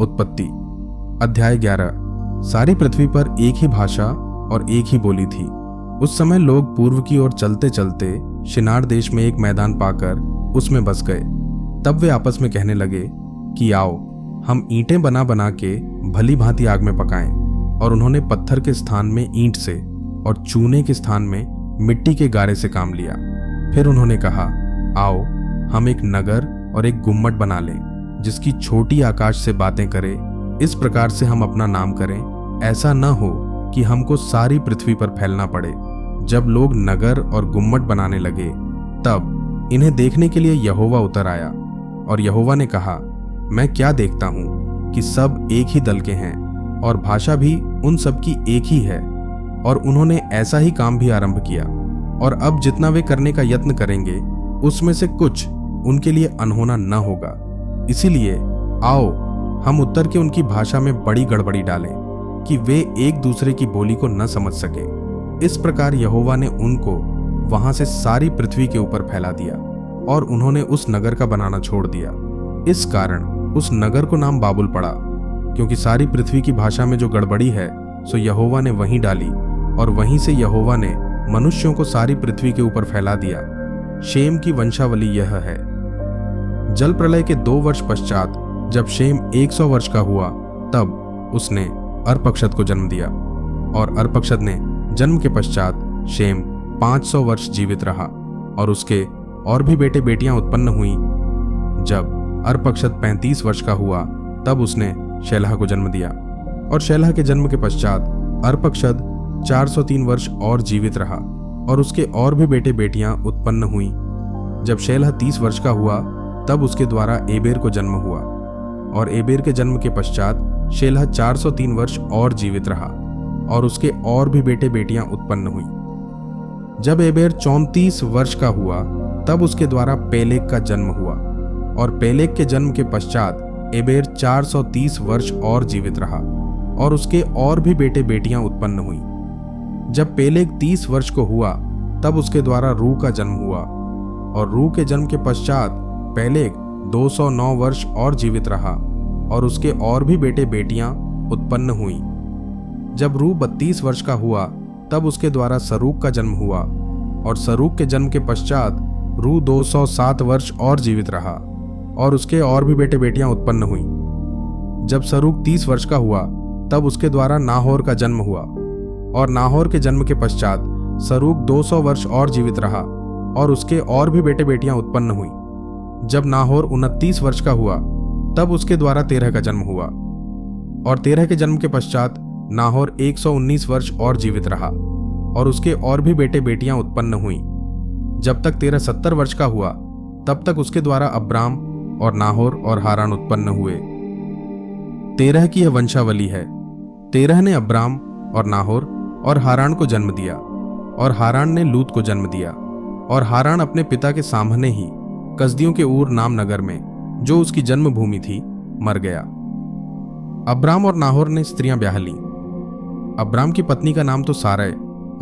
उत्पत्ति अध्याय 11। सारी पृथ्वी पर एक ही भाषा और एक ही बोली थी। उस समय लोग पूर्व की ओर चलते चलते शिनार देश में एक मैदान पाकर उसमें बस गए। तब वे आपस में कहने लगे कि आओ हम ईंटें बना बना के भली भांति आग में पकाएं। और उन्होंने पत्थर के स्थान में ईंट से और चूने के स्थान में मिट्टी के गारे से काम लिया। फिर उन्होंने कहा, आओ हम एक नगर और एक गुम्मट बना लें, जिसकी छोटी आकाश से बातें करे। इस प्रकार से हम अपना नाम करें, ऐसा न हो कि हमको सारी पृथ्वी पर फैलना पड़े। जब लोग नगर और गुम्मट बनाने लगे, तब इन्हें देखने के लिए यहोवा उतर आया। और यहोवा ने कहा, मैं क्या देखता हूं कि सब एक ही दल के हैं और भाषा भी उन सब की एक ही है। और उन्होंने ऐसा ही काम भी आरंभ किया। और अब जितना वे करने का यत्न करेंगे, उसमें से कुछ उनके लिए अनहोना न होगा। इसीलिए आओ हम उत्तर के उनकी भाषा में बड़ी गड़बड़ी डालें कि वे एक दूसरे की बोली को न समझ सके। इस प्रकार यहोवा ने उनको वहां से सारी पृथ्वी के ऊपर फैला दिया और उन्होंने उस नगर का बनाना छोड़ दिया। इस कारण उस नगर को नाम बाबुल पड़ा, क्योंकि सारी पृथ्वी की भाषा में जो गड़बड़ी है सो यहोवा ने वहीं डाली। और वहीं से यहोवा ने मनुष्यों को सारी पृथ्वी के ऊपर फैला दिया। शेम की वंशावली यह है। जल प्रलय के 2 वर्ष पश्चात जब शेम 100 वर्ष का हुआ, तब उसने अर्पक्षद को जन्म दिया। और अर्पक्षद ने जन्म के पश्चात शेम 500 वर्ष जीवित रहा। और उसके और भी बेटे बेटियां उत्पन्न हुई। जब अर्पक्षद 35 वर्ष का हुआ, तब उसने शेलह को जन्म दिया। और शेलह के जन्म के पश्चात अर्पक्षद 403 वर्ष और जीवित रहा। और उसके और भी बेटे बेटियां उत्पन्न हुई। जब शेलह 30 वर्ष का हुआ, तब उसके द्वारा एबेर को जन्म हुआ। और एबेर के जन्म के पश्चात शेलह 403 वर्ष और जीवित रहा। और उसके और भी बेटे बेटियां उत्पन्न हुई। जब एबेर 34 वर्ष का हुआ, तब उसके द्वारा पेलेग का जन्म हुआ। और पेलेग के जन्म के पश्चात एबेर 430 वर्ष और जीवित रहा। और उसके और भी बेटे बेटियां उत्पन्न हुई। जब पेलेग 30 वर्ष को हुआ, तब उसके द्वारा रू का जन्म हुआ। और रू के जन्म के पश्चात पेलेग 209 वर्ष और जीवित रहा। और उसके और भी बेटे बेटियां उत्पन्न हुई। जब रू 32 वर्ष का हुआ, तब उसके द्वारा सरूग का जन्म हुआ। और सरूग के जन्म के पश्चात रू 207 वर्ष और जीवित रहा। और उसके और भी बेटे बेटियां उत्पन्न हुई। जब सरूग 30 वर्ष का हुआ, तब उसके द्वारा नाहोर का जन्म हुआ। और नाहोर के जन्म के पश्चात सरूग 200 वर्ष और जीवित रहा। और उसके और भी बेटे बेटियां उत्पन्न हुई। जब नाहोर 29 वर्ष का हुआ, तब उसके द्वारा तेरह का जन्म हुआ। और तेरह के जन्म के पश्चात नाहोर 119 वर्ष और जीवित रहा। और उसके और भी बेटे बेटियां उत्पन्न हुई। जब तक तेरह 70 वर्ष का हुआ, तब तक उसके द्वारा अब्राम और नाहोर और हारान उत्पन्न हुए। तेरह की यह वंशावली है। तेरह ने अब्राम और नाहोर और हारान को जन्म दिया। और हारान ने लूत को जन्म दिया। और हारान अपने पिता के सामने ही कसदियों के ऊर नाम नगर में, जो उसकी जन्मभूमि थी, मर गया। अब्राम और नाहोर ने स्त्रियां ब्याह लीं। अब्राम की पत्नी का नाम तो सारै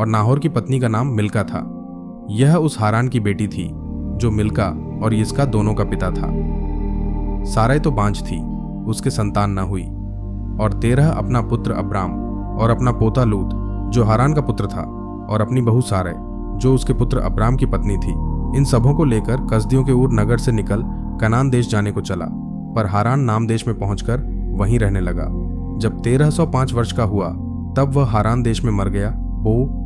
और नाहोर की पत्नी का नाम मिल्का था। यह उस हारान की बेटी थी जो मिल्का और इसका दोनों का पिता था। सारै तो बांझ थी, उसके संतान न हुई। और तेरह अपना पुत्र अब्राम और अपना पोता लूत जो हारान का पुत्र था, और अपनी बहू सारै जो उसके पुत्र अब्राम की पत्नी थी, इन सबों को लेकर कसदियों के ऊर नगर से निकल कनान देश जाने को चला। पर हारान नाम देश में पहुंचकर वहीं रहने लगा। जब 1305 वर्ष का हुआ, तब वह हारान देश में मर गया। वो